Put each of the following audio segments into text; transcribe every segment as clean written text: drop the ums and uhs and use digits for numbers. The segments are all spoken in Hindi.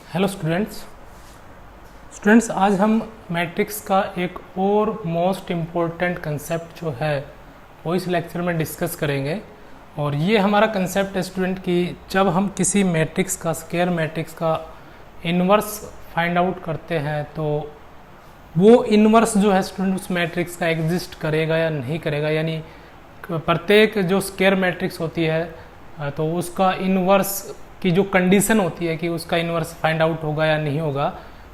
हेलो स्टूडेंट्स आज हम मैट्रिक्स का एक और मोस्ट इम्पोर्टेंट कंसेप्ट जो है वो इस लेक्चर में डिस्कस करेंगे। और ये हमारा कंसेप्ट है स्टूडेंट कि जब हम किसी मैट्रिक्स का स्क्वायर मैट्रिक्स का इन्वर्स फाइंड आउट करते हैं तो वो इन्वर्स जो है स्टूडेंट उस मैट्रिक्स का एग्जिस्ट करेगा या नहीं करेगा, यानी प्रत्येक जो स्क्वायर मैट्रिक्स होती है तो उसका इन्वर्स की जो कंडीशन होती है कि उसका इन्वर्स फाइंड आउट होगा या नहीं होगा,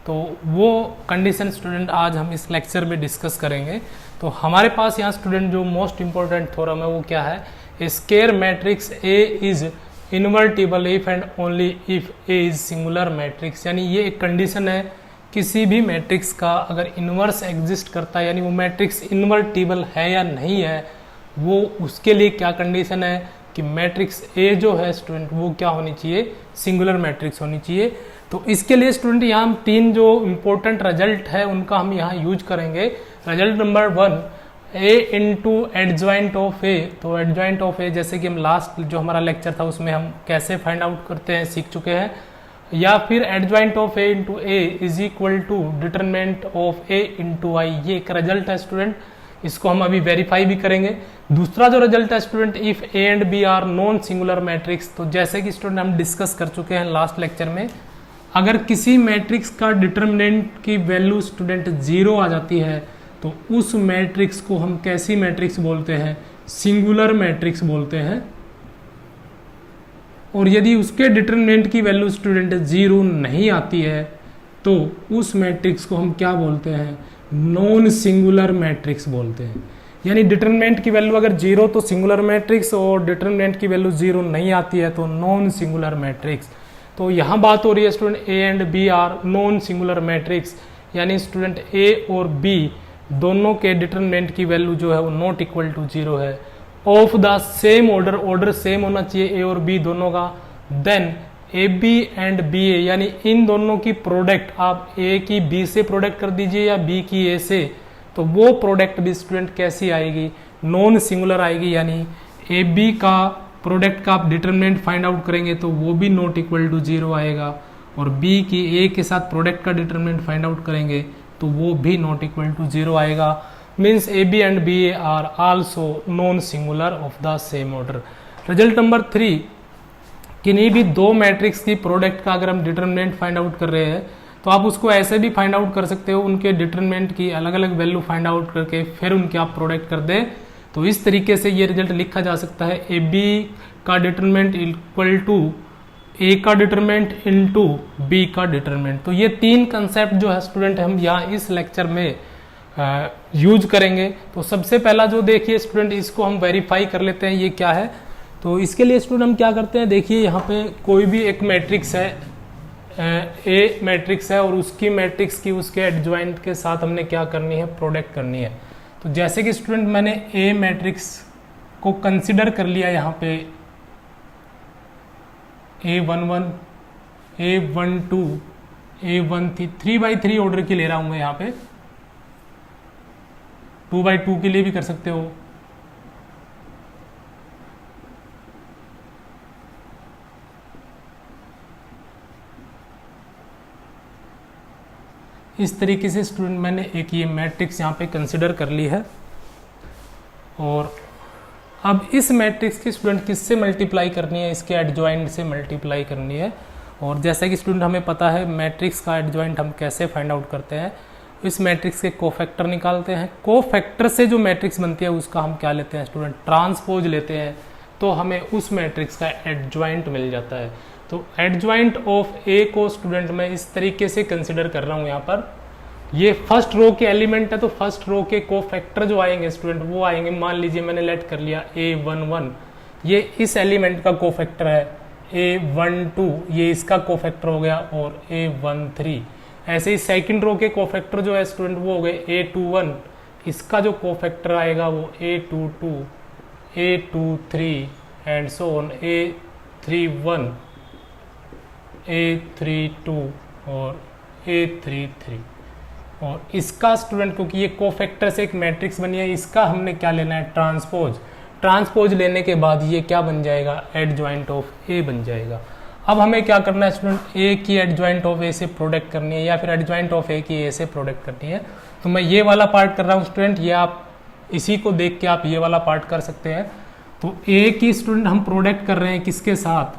तो वो कंडीशन स्टूडेंट आज हम इस लेक्चर में डिस्कस करेंगे। तो हमारे पास यहाँ स्टूडेंट जो मोस्ट इम्पोर्टेंट थ्योरम है वो क्या है, A square matrix A is invertible if and only if A is singular matrix. यानी ये एक कंडीशन है किसी भी मैट्रिक्स का अगर इन्वर्स एग्जिस्ट करता है, यानी वो मैट्रिक्स इनवर्टिबल है या नहीं है, वो उसके लिए क्या कंडीशन है कि मैट्रिक्स ए जो है स्टूडेंट वो क्या होनी चाहिए, सिंगुलर मैट्रिक्स होनी चाहिए। तो इसके लिए स्टूडेंट यहाँ हम तीन जो इम्पोर्टेंट रिजल्ट है उनका हम यहाँ यूज करेंगे। Result number 1, A into adjoint of A. तो एडजॉइंट ऑफ ए जैसे कि हम लास्ट जो हमारा लेक्चर था उसमें हम कैसे फाइंड आउट करते हैं सीख चुके हैं। या फिर adjoint of A into A is equal to determinant of A into I, ये एक रिजल्ट है स्टूडेंट, इसको हम अभी वेरीफाई भी करेंगे। दूसरा जो रिजल्ट है student, if A and B are non singular matrix. तो जैसे कि स्टूडेंट हम डिस्कस कर चुके हैं लास्ट लेक्चर में, अगर किसी मैट्रिक्स का डिटरमिनेंट की वैल्यू स्टूडेंट 0 आ जाती है तो उस मैट्रिक्स को हम कैसी मैट्रिक्स बोलते हैं, सिंगुलर मैट्रिक्स बोलते हैं। और यदि उसके डिटरमिनेंट की वैल्यू स्टूडेंट 0 नहीं आती है तो उस मैट्रिक्स को हम क्या बोलते हैं, नॉन सिंगुलर मैट्रिक्स बोलते हैं। यानी डिटरमिनेंट की वैल्यू अगर 0 तो सिंगुलर मैट्रिक्स, और डिटरमिनेंट की वैल्यू 0 नहीं आती है तो नॉन सिंगुलर मैट्रिक्स। तो यहाँ बात हो रही है student A and B are non singular matrix, यानी स्टूडेंट ए और बी दोनों के डिटरमिनेंट की वैल्यू जो है वो नॉट इक्वल टू 0 है। Of the same order, order same होना चाहिए ए और बी दोनों का। Then A B and B A, यानी इन दोनों की प्रोडक्ट आप ए की बी से प्रोडक्ट कर दीजिए या बी की ए से, तो वो प्रोडक्ट भी स्टूडेंट कैसी आएगी, नॉन सिंगुलर आएगी। यानी ए बी का प्रोडक्ट का आप डिटरमिनेंट फाइंड आउट करेंगे तो वो भी नॉट इक्वल टू 0 आएगा, और बी की ए के साथ प्रोडक्ट का डिटरमिनेंट फाइंड आउट करेंगे तो वो भी नॉट इक्वल टू 0 आएगा। Means A B and B A are also non singular of the same order. Result number 3, किन्हीं भी दो मैट्रिक्स की प्रोडक्ट का अगर हम डिटरमिनेंट फाइंड आउट कर रहे हैं तो आप उसको ऐसे भी फाइंड आउट कर सकते हो, उनके डिटरमिनेंट की अलग अलग वैल्यू फाइंड आउट करके फिर उनके आप प्रोडक्ट कर दें। तो इस तरीके से ये रिजल्ट लिखा जा सकता है, ए बी का डिटरमिनेंट इक्वल टू ए का डिटरमिनेंट इनटू बी का डिटरमिनेंट। तो ये तीन कंसेप्ट जो है स्टूडेंट हम यहाँ इस लेक्चर में यूज करेंगे। तो सबसे पहला जो देखिए स्टूडेंट, इसको हम वेरीफाई कर लेते हैं ये क्या है। तो इसके लिए स्टूडेंट हम क्या करते हैं, देखिए यहाँ पे कोई भी एक मैट्रिक्स है, ए मैट्रिक्स है, और उसकी मैट्रिक्स की उसके एडजॉइंट के साथ हमने क्या करनी है, प्रोडक्ट करनी है। तो जैसे कि स्टूडेंट मैंने ए मैट्रिक्स को कंसिडर कर लिया यहाँ पे, A11, A12, A13, 3x3 order की ले रहा हूं मैं यहाँ पे, 2x2 के लिए भी कर सकते हो। इस तरीके से स्टूडेंट मैंने एक ये मैट्रिक्स यहाँ पे कंसिडर कर ली है। और अब इस मैट्रिक्स की स्टूडेंट किससे मल्टीप्लाई करनी है, इसके एडजॉइंट से मल्टीप्लाई करनी है। और जैसा कि स्टूडेंट हमें पता है मैट्रिक्स का एडजॉइंट हम कैसे फाइंड आउट करते हैं, इस मैट्रिक्स के कोफैक्टर निकालते हैं। कोफैक्टर से जो मैट्रिक्स बनती है उसका हम क्या लेते हैं स्टूडेंट, ट्रांसपोज लेते हैं, तो हमें उस मैट्रिक्स का एडजॉइंट मिल जाता है। तो एडजॉइंट ऑफ ए को स्टूडेंट मैं इस तरीके से कंसिडर कर रहा हूँ यहाँ पर, ये फर्स्ट रो के एलिमेंट है तो फर्स्ट रो के कोफैक्टर जो आएंगे स्टूडेंट वो आएंगे, मान लीजिए मैंने लेट कर लिया A11, ये इस एलिमेंट का कोफैक्टर है, A12 ये इसका कोफैक्टर हो गया, और A13 ऐसे ही सेकंड रो के कोफैक्टर जो है स्टूडेंट वो हो गए A21, इसका जो कोफैक्टर आएगा वो A22, A23 and so on, A31, A32 और A33। और इसका स्टूडेंट, क्योंकि ये कोफैक्टर से एक मैट्रिक्स बनी है, इसका हमने क्या लेना है, ट्रांसपोज। ट्रांसपोज लेने के बाद ये क्या बन जाएगा, एडजॉइंट ऑफ ए बन जाएगा। अब हमें क्या करना है स्टूडेंट, ए की एडजॉइंट ऑफ ए से प्रोडक्ट करनी है या फिर एडजॉइंट ऑफ ए की ए से प्रोडक्ट करनी है। तो मैं ये वाला पार्ट कर रहा हूँ स्टूडेंट, ये आप इसी को देख के आप ये वाला पार्ट कर सकते हैं। तो ए की स्टूडेंट हम प्रोडक्ट कर रहे हैं किसके साथ,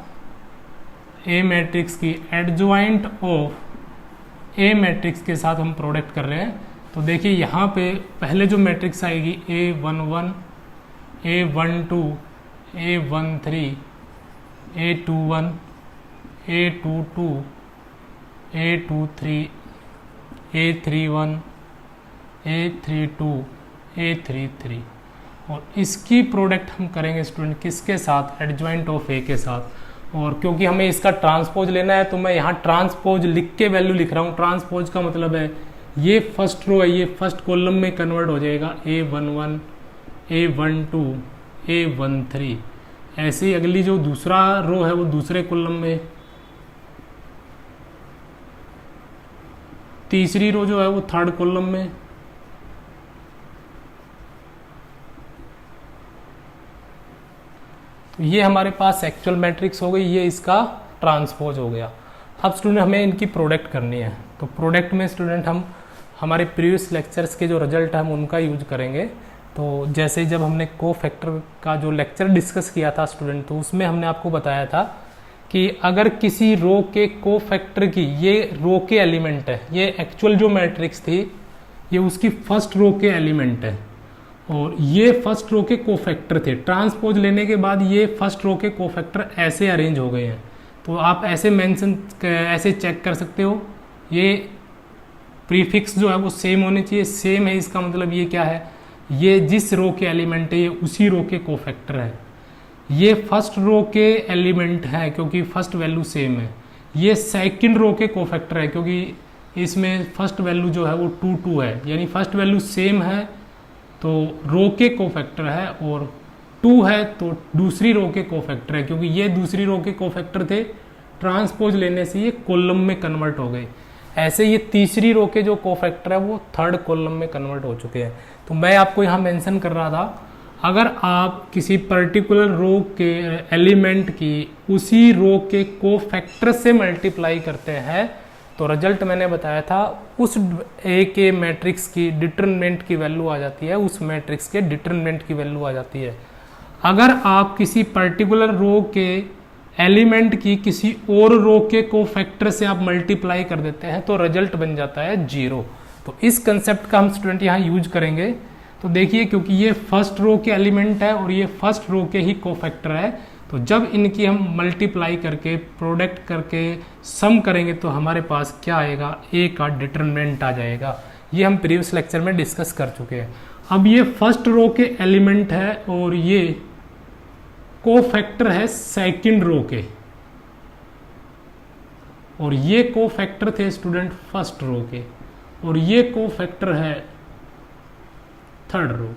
ए मैट्रिक्स की एडजॉइंट ऑफ ए मैट्रिक्स के साथ हम प्रोडक्ट कर रहे हैं। तो देखिए यहाँ पे पहले जो मैट्रिक्स आएगी A11, A12, A13, A21, A22, A23, A31, A32, A33 और इसकी प्रोडक्ट हम करेंगे स्टूडेंट किसके साथ, एडजॉइंट ऑफ ए के साथ। और क्योंकि हमें इसका ट्रांसपोज लेना है तो मैं यहाँ ट्रांसपोज लिख के वैल्यू लिख रहा हूँ। ट्रांसपोज का मतलब है ये फर्स्ट रो है, ये फर्स्ट कॉलम में कन्वर्ट हो जाएगा A11, A12, A13। ऐसे ही अगली जो दूसरा रो है वो दूसरे कॉलम में, तीसरी रो जो है वो थर्ड कॉलम में, तो ये हमारे पास एक्चुअल मैट्रिक्स हो गई, ये इसका ट्रांसपोज हो गया। अब स्टूडेंट हमें इनकी प्रोडक्ट करनी है। तो प्रोडक्ट में स्टूडेंट हम हमारे प्रीवियस लेक्चर्स के जो रिजल्ट है हम उनका यूज करेंगे। तो जैसे जब हमने को फैक्टर का जो लेक्चर डिस्कस किया था स्टूडेंट, तो उसमें हमने आपको बताया था कि अगर किसी रो के को फैक्टर की, ये रो के एलिमेंट है, ये एक्चुअल जो मैट्रिक्स थी ये उसकी फर्स्ट रो के एलिमेंट है और ये फर्स्ट रो के कोफैक्टर थे। ट्रांसपोज लेने के बाद ये फर्स्ट रो के कोफैक्टर ऐसे अरेंज हो गए हैं। तो आप ऐसे मेंशन ऐसे चेक कर सकते हो, ये प्रीफिक्स जो है वो सेम होने चाहिए। सेम है इसका मतलब ये क्या है, ये जिस रो के एलिमेंट है ये उसी रो के कोफैक्टर है। ये फर्स्ट रो के एलिमेंट है क्योंकि फर्स्ट वैल्यू सेम है। ये सेकंड रो के कोफैक्टर है क्योंकि इसमें फर्स्ट वैल्यू जो है वो 2 2 है, यानी फर्स्ट वैल्यू सेम है तो रो के कोफैक्टर है, और 2 है तो दूसरी रो के कोफैक्टर है क्योंकि ये दूसरी रो के कोफैक्टर थे। ट्रांसपोज लेने से ये कॉलम में कन्वर्ट हो गए। ऐसे ये तीसरी रो के जो कोफैक्टर है वो थर्ड कॉलम में कन्वर्ट हो चुके हैं। तो मैं आपको यहाँ मेंशन कर रहा था, अगर आप किसी पर्टिकुलर रो के एलिमेंट की उसी रो के कोफैक्टर से मल्टीप्लाई करते हैं तो रिजल्ट मैंने बताया था उस ए के मैट्रिक्स की डिटरमिनेंट की वैल्यू आ जाती है, उस मैट्रिक्स के डिटरमिनेंट की वैल्यू आ जाती है। अगर आप किसी पर्टिकुलर रो के एलिमेंट की किसी और रो के कोफैक्टर से आप मल्टीप्लाई कर देते हैं तो रिजल्ट बन जाता है 0। तो इस कंसेप्ट का हम स्टूडेंट यहाँ यूज करेंगे। तो देखिए क्योंकि ये फर्स्ट रो के एलिमेंट है और ये फर्स्ट रो के ही कोफैक्टर है, तो जब इनकी हम मल्टीप्लाई करके प्रोडक्ट करके सम करेंगे तो हमारे पास क्या आएगा, ए का डिटरमिनेंट आ जाएगा। ये हम प्रीवियस लेक्चर में डिस्कस कर चुके हैं। अब ये फर्स्ट रो के एलिमेंट है और ये कोफैक्टर है सेकंड रो के, और ये कोफैक्टर थे स्टूडेंट फर्स्ट रो के, और ये कोफैक्टर है थर्ड रो।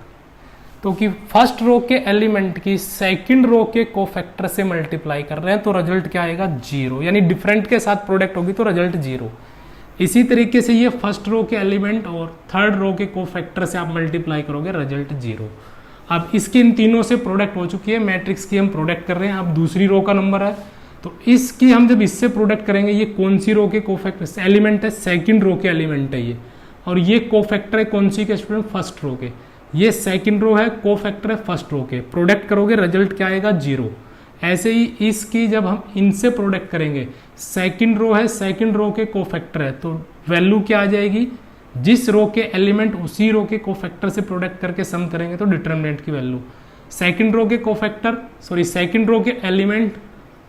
तो कि फर्स्ट रो के एलिमेंट की सेकंड रो के कोफैक्टर से मल्टीप्लाई कर रहे हैं तो रिजल्ट क्या आएगा, 0, यानी डिफरेंट के साथ प्रोडक्ट होगी तो रिजल्ट 0। इसी तरीके से ये फर्स्ट रो के एलिमेंट और थर्ड रो के कोफैक्टर से आप मल्टीप्लाई करोगे, रिजल्ट 0। अब इसकी इन तीनों से प्रोडक्ट हो चुकी है, मैट्रिक्स की हम प्रोडक्ट कर रहे हैं। अब दूसरी रो का नंबर है तो इसकी हम जब इससे प्रोडक्ट करेंगे, ये कौन सी रो के कोफैक्टर एलिमेंट है, सेकंड रो के एलिमेंट है ये, और ये कोफैक्टर है कौन सी के स्टूडेंट, फर्स्ट रो के। ये सेकंड रो है, कोफैक्टर है फर्स्ट रो के। प्रोडक्ट करोगे रिजल्ट क्या आएगा, 0। ऐसे ही इसकी जब हम इनसे प्रोडक्ट करेंगे, सेकंड रो है, सेकंड रो के कोफैक्टर है, तो वैल्यू क्या आ जाएगी, जिस रो के एलिमेंट उसी रो के कोफैक्टर से प्रोडक्ट करके सम करेंगे तो डिटरमिनेंट की वैल्यू। सेकंड रो के कोफैक्टर सेकंड रो के एलिमेंट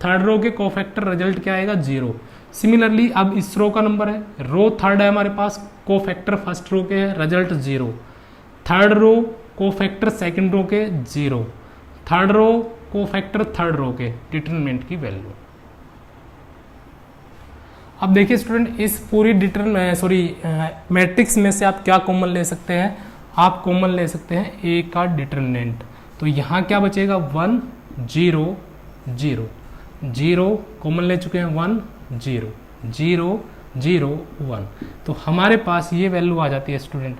थर्ड रो के कोफैक्टर, रिजल्ट क्या आएगा, 0। सिमिलरली अब इस रो का नंबर है, रो थर्ड है हमारे पास, कोफैक्टर फर्स्ट रो के है, result 0। Third row cofactor second row के 0, third row cofactor third row के, डिटरमिनेंट की वैल्यू। अब देखिए स्टूडेंट, इस पूरी मैट्रिक्स में से आप क्या कॉमन ले सकते हैं, आप कॉमन ले सकते हैं ए का डिटरमिनेंट। तो यहाँ क्या बचेगा, 1 0 0 0 कॉमन ले चुके हैं, 1 0 0 0 1। तो हमारे पास ये वैल्यू आ जाती है student,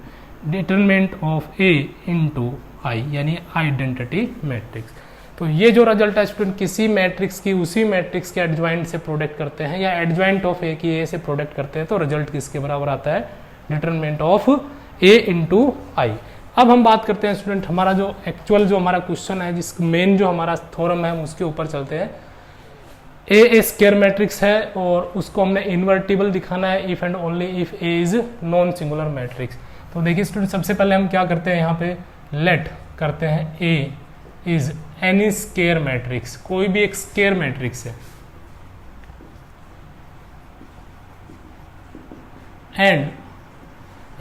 determinant of A into I, यानी आइडेंटिटी मैट्रिक्स। तो ये जो रिजल्ट है स्टूडेंट किसी मैट्रिक्स की उसी मैट्रिक्स के एडजॉइंट से प्रोडक्ट करते हैं या एडजॉइंट ऑफ ए की ए से प्रोडक्ट करते हैं, तो रिजल्ट किसके बराबर आता है, determinant of A into I. अब हम बात करते हैं स्टूडेंट हमारा जो एक्चुअल जो हमारा क्वेश्चन है, जिस मेन जो हमारा थ्योरम है हम उसके ऊपर चलते हैं। ए स्क्वायर मैट्रिक्स है और उसको हमने इन्वर्टिबल दिखाना है if and only if A is non singular matrix. तो देखिए स्टूडेंट सबसे पहले हम क्या करते हैं, यहाँ पे लेट करते हैं ए इज एनी स्क्वायर मैट्रिक्स, कोई भी एक स्क्वायर मैट्रिक्स है, एंड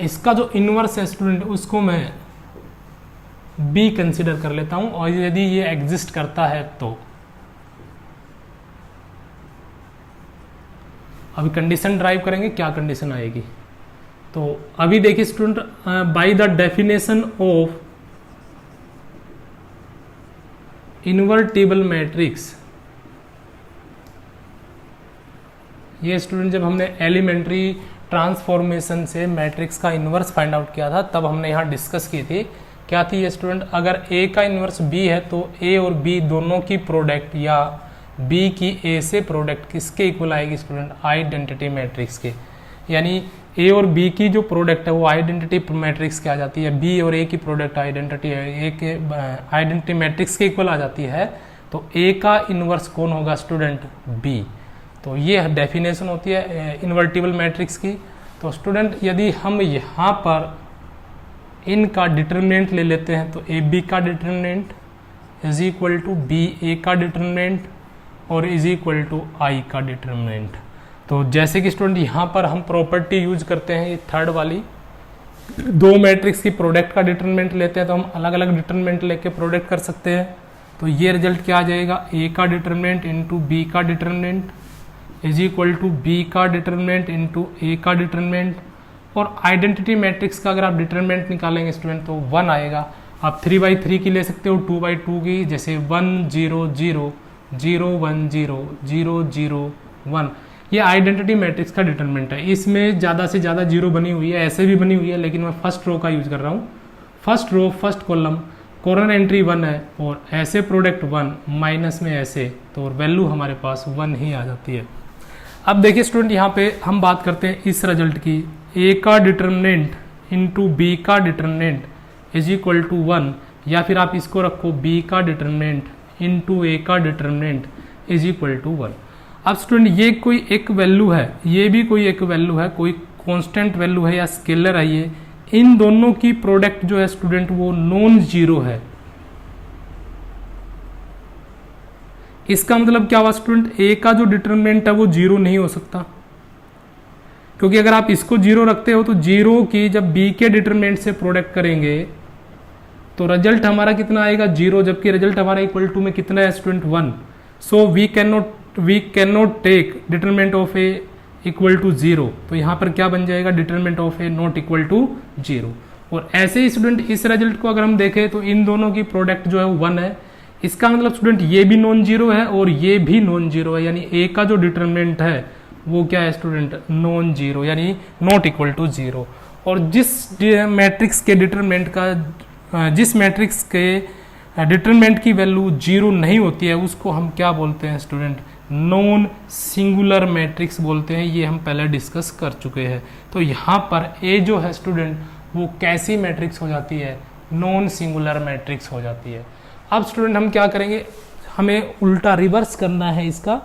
इसका जो इनवर्स है स्टूडेंट उसको मैं बी कंसीडर कर लेता हूं, और यदि ये एग्जिस्ट करता है तो अभी कंडीशन ड्राइव करेंगे, क्या कंडीशन आएगी। तो अभी देखिए student, by the definition of invertible matrix, ये स्टूडेंट जब हमने एलिमेंट्री ट्रांसफॉर्मेशन से मैट्रिक्स का इन्वर्स फाइंड आउट किया था तब हमने यहाँ डिस्कस की थी, क्या थी ये स्टूडेंट, अगर ए का इन्वर्स बी है तो ए और बी दोनों की प्रोडक्ट या बी की ए से प्रोडक्ट किसके इक्वल आएगी स्टूडेंट, आइडेंटिटी मैट्रिक्स के। यानी ए और बी की जो प्रोडक्ट है वो आइडेंटिटी मैट्रिक्स के आ जाती है, बी और ए की प्रोडक्ट आइडेंटिटी है ए के आइडेंटिटी मैट्रिक्स के इक्वल आ जाती है, तो ए का इन्वर्स कौन होगा स्टूडेंट, बी। तो ये डेफिनेशन होती है इन्वर्टिबल मैट्रिक्स की। तो स्टूडेंट यदि हम यहाँ पर इनका डिटरमिनेंट ले लेते हैं तो ए बी का determinant is equal to B A का डिटरमिनेंट और इज इक्वल टू आई का डिटरमिनेंट। तो जैसे कि स्टूडेंट यहाँ पर हम प्रॉपर्टी यूज करते हैं, ये थर्ड वाली, दो मैट्रिक्स की प्रोडक्ट का डिटरमिनेंट लेते हैं तो हम अलग अलग डिटरमिनेंट लेके प्रोडक्ट कर सकते हैं। तो ये रिजल्ट क्या आ जाएगा, ए का डिटरमिनेंट इंटू बी का determinant is equal to B का डिटरमिनेंट इंटू ए का डिटरमिनेंट। और आइडेंटिटी मैट्रिक्स का अगर आप डिटरमिनेंट निकालेंगे स्टूडेंट तो 1 आएगा। आप 3/3 की ले सकते हो, 2/2 की, जैसे 1 0 0 0 1 0 0 0 1, ये आइडेंटिटी मैट्रिक्स का डिटरमिनेंट है। इसमें ज़्यादा से ज़्यादा जीरो बनी हुई है, ऐसे भी बनी हुई है, लेकिन मैं फर्स्ट रो का यूज कर रहा हूँ। First row first column corner entry 1 है और ऐसे प्रोडक्ट 1 माइनस में ऐसे, तो वैल्यू हमारे पास 1 ही आ जाती है। अब देखिए स्टूडेंट यहाँ पे हम बात करते हैं इस रिजल्ट की, ए का डिटरमिनेंट इंटू बी का डिटरमिनेंट इज इक्वल टू 1, या फिर आप इसको रखो बी का डिटरमिनेंट इंटू ए का डिटरमिनेंट इज इक्वल टू 1। अब स्टूडेंट ये कोई एक वैल्यू है, ये भी कोई एक वैल्यू है, कोई कांस्टेंट वैल्यू है या स्केलर है, ये इन दोनों की प्रोडक्ट जो है स्टूडेंट वो नॉन जीरो है। इसका मतलब क्या हुआ स्टूडेंट, ए का जो डिटरमिनेंट है वो जीरो नहीं हो सकता, क्योंकि अगर आप इसको जीरो रखते हो तो जीरो की जब बी के डिटरमिनेंट से प्रोडक्ट करेंगे तो रिजल्ट हमारा कितना आएगा, जीरो, जबकि रिजल्ट हमारा इक्वल टू में कितना है student 1। So we can not take determinant of A equal to 0। तो यहाँ पर क्या बन जाएगा, determinant of A not equal to 0। और ऐसे ही स्टूडेंट इस रिजल्ट को अगर हम देखें तो इन दोनों की प्रोडक्ट जो है वो 1 है। इसका मतलब स्टूडेंट ये भी नॉन जीरो है और ये भी नॉन जीरो है, यानी ए का जो डिटरमिनेंट है वो क्या है स्टूडेंट, नॉन जीरो, यानी नॉट इक्वल टू 0। और जिस मैट्रिक्स के डिटरमिनेंट का, जिस मैट्रिक्स के डिटरमिनेंट की वैल्यू 0 नहीं होती है उसको हम क्या बोलते हैं स्टूडेंट, नॉन सिंगुलर मैट्रिक्स बोलते हैं। ये हम पहले डिस्कस कर चुके हैं। तो यहाँ पर ए जो है स्टूडेंट वो कैसी मैट्रिक्स हो जाती है, नॉन सिंगुलर मैट्रिक्स हो जाती है। अब स्टूडेंट हम क्या करेंगे, हमें उल्टा रिवर्स करना है इसका।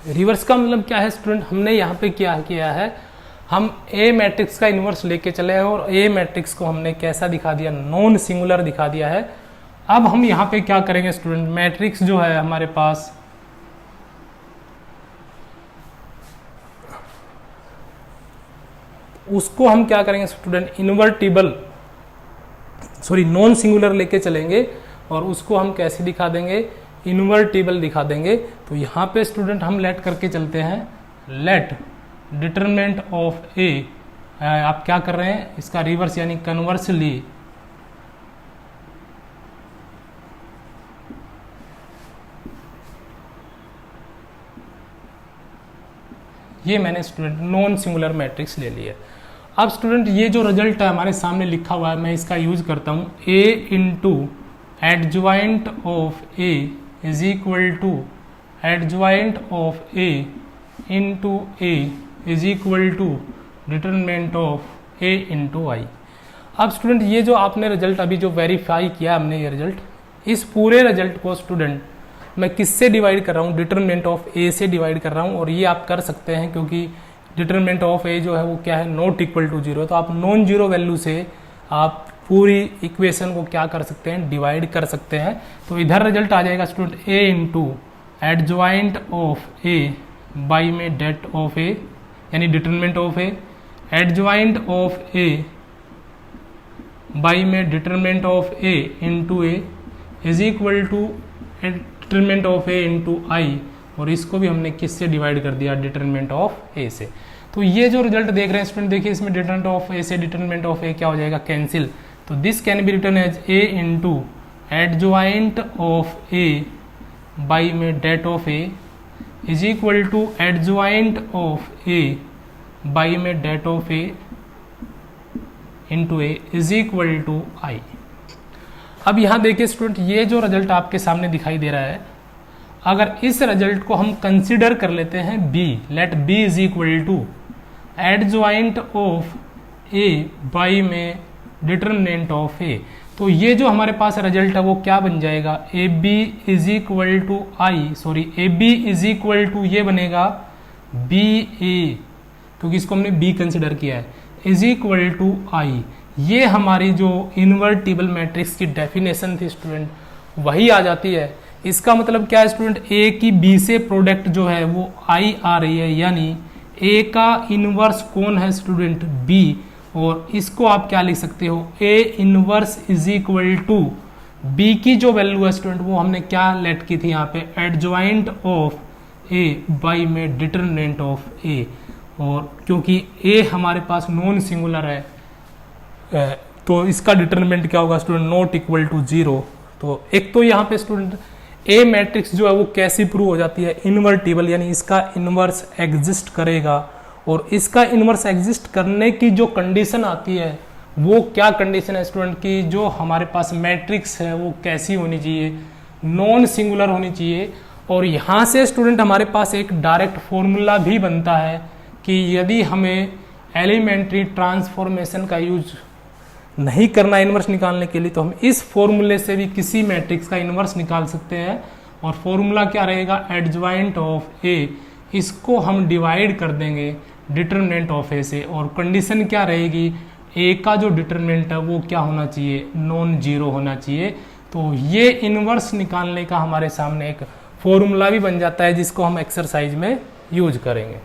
रिवर्स का मतलब क्या है स्टूडेंट, हमने यहाँ पे क्या किया है, हम ए मैट्रिक्स का इन्वर्स लेके चले हैं और ए मैट्रिक्स को हमने कैसा दिखा दिया, नॉन सिंगुलर दिखा दिया है। अब हम यहाँ पे क्या करेंगे स्टूडेंट, मैट्रिक्स जो है हमारे पास उसको हम क्या करेंगे स्टूडेंट, इन्वर्टिबल नॉन सिंगुलर लेके चलेंगे और उसको हम कैसे दिखा देंगे, इन्वर्टिबल दिखा देंगे। तो यहाँ पे स्टूडेंट हम लेट करके चलते हैं, लेट डिटरमिनेंट ऑफ ए, आप क्या कर रहे हैं, इसका रिवर्स यानी कन्वर्सली ये मैंने स्टूडेंट नॉन सिंगुलर मैट्रिक्स ले लिया। अब स्टूडेंट ये जो रिजल्ट है हमारे सामने लिखा हुआ है, मैं इसका यूज करता हूँ a into adjoint of a is equal to adjoint of a into a is equal to determinant of a into I. अब स्टूडेंट ये जो आपने रिजल्ट अभी जो वेरीफाई किया हमने ये रिजल्ट, इस पूरे रिजल्ट को स्टूडेंट मैं किससे डिवाइड कर रहा हूँ, डिटरमिनेंट ऑफ a से डिवाइड कर रहा हूँ। और ये आप कर सकते हैं क्योंकि डिटरमिनेंट ऑफ a जो है वो क्या है, नॉट इक्वल टू जीरो। तो आप नॉन जीरो वैल्यू से आप पूरी इक्वेशन को क्या कर सकते हैं, डिवाइड कर सकते हैं। तो इधर रिजल्ट आ जाएगा student a into adjoint of a by में डेट ऑफ a, यानी determinant of a, adjoint of a by में determinant of a into a is equal to determinant of a into I. और इसको भी हमने किससे डिवाइड कर दिया, डिटरमिनेंट ऑफ a से। तो ये जो रिजल्ट देख रहे हैं स्टूडेंट, देखिए इसमें डिटरमिनेंट ऑफ a से डिटरमिनेंट ऑफ a क्या हो जाएगा, कैंसिल। तो this can be written as a into adjoint of a by में det of a is equal to adjoint of a by में det of a into a is equal to I. अब यहां देखिए स्टूडेंट, ये जो रिजल्ट आपके सामने दिखाई दे रहा है, अगर इस रिजल्ट को हम कंसिडर कर लेते हैं b, let b is equal to adjoint of a by में डिटरमिनेंट ऑफ a, तो ये जो हमारे पास रिजल्ट है वो क्या बन जाएगा, ab is equal to I, sorry ab is equal to ये बनेगा ba, क्योंकि इसको हमने b कंसिडर किया है, इज इक्वल टू आई। ये हमारी जो इन्वर्टिबल मैट्रिक्स की डेफिनेशन थी स्टूडेंट, वही आ जाती है। इसका मतलब क्या है स्टूडेंट, a की b से प्रोडक्ट जो है वो i आ रही है, यानी a का इनवर्स कौन है स्टूडेंट, b। और इसको आप क्या लिख सकते हो, a inverse is equal to b की जो वैल्यू है स्टूडेंट वो हमने क्या लेट की थी यहाँ पे, एडजॉइंट ऑफ a बाई में डिटरमिनेंट ऑफ a। और क्योंकि a हमारे पास नॉन सिंगुलर है तो इसका डिटरमिनेंट क्या होगा student, not equal to zero. तो एक तो यहाँ पे स्टूडेंट ए मैट्रिक्स जो है वो कैसी प्रूव हो जाती है, इन्वर्टिबल, यानी इसका इन्वर्स एग्जिस्ट करेगा। और इसका इन्वर्स एग्जिस्ट करने की जो कंडीशन आती है वो क्या कंडीशन है स्टूडेंट की, जो हमारे पास मैट्रिक्स है वो कैसी होनी चाहिए, नॉन सिंगुलर होनी चाहिए। और यहाँ से स्टूडेंट हमारे पास एक डायरेक्ट फॉर्मूला भी बनता है कि यदि हमें एलिमेंट्री ट्रांसफॉर्मेशन का यूज नहीं करना इन्वर्स निकालने के लिए, तो हम इस फॉर्मूले से भी किसी मैट्रिक्स का इन्वर्स निकाल सकते हैं। और फॉर्मूला क्या रहेगा, एडजॉइंट ऑफ a, इसको हम डिवाइड कर देंगे डिटरमिनेंट ऑफ a से। और कंडीशन क्या रहेगी, a का जो डिटरमिनेंट है वो क्या होना चाहिए, नॉन जीरो होना चाहिए। तो ये इन्वर्स निकालने का हमारे सामने एक फॉर्मूला भी बन जाता है जिसको हम एक्सरसाइज में यूज करेंगे।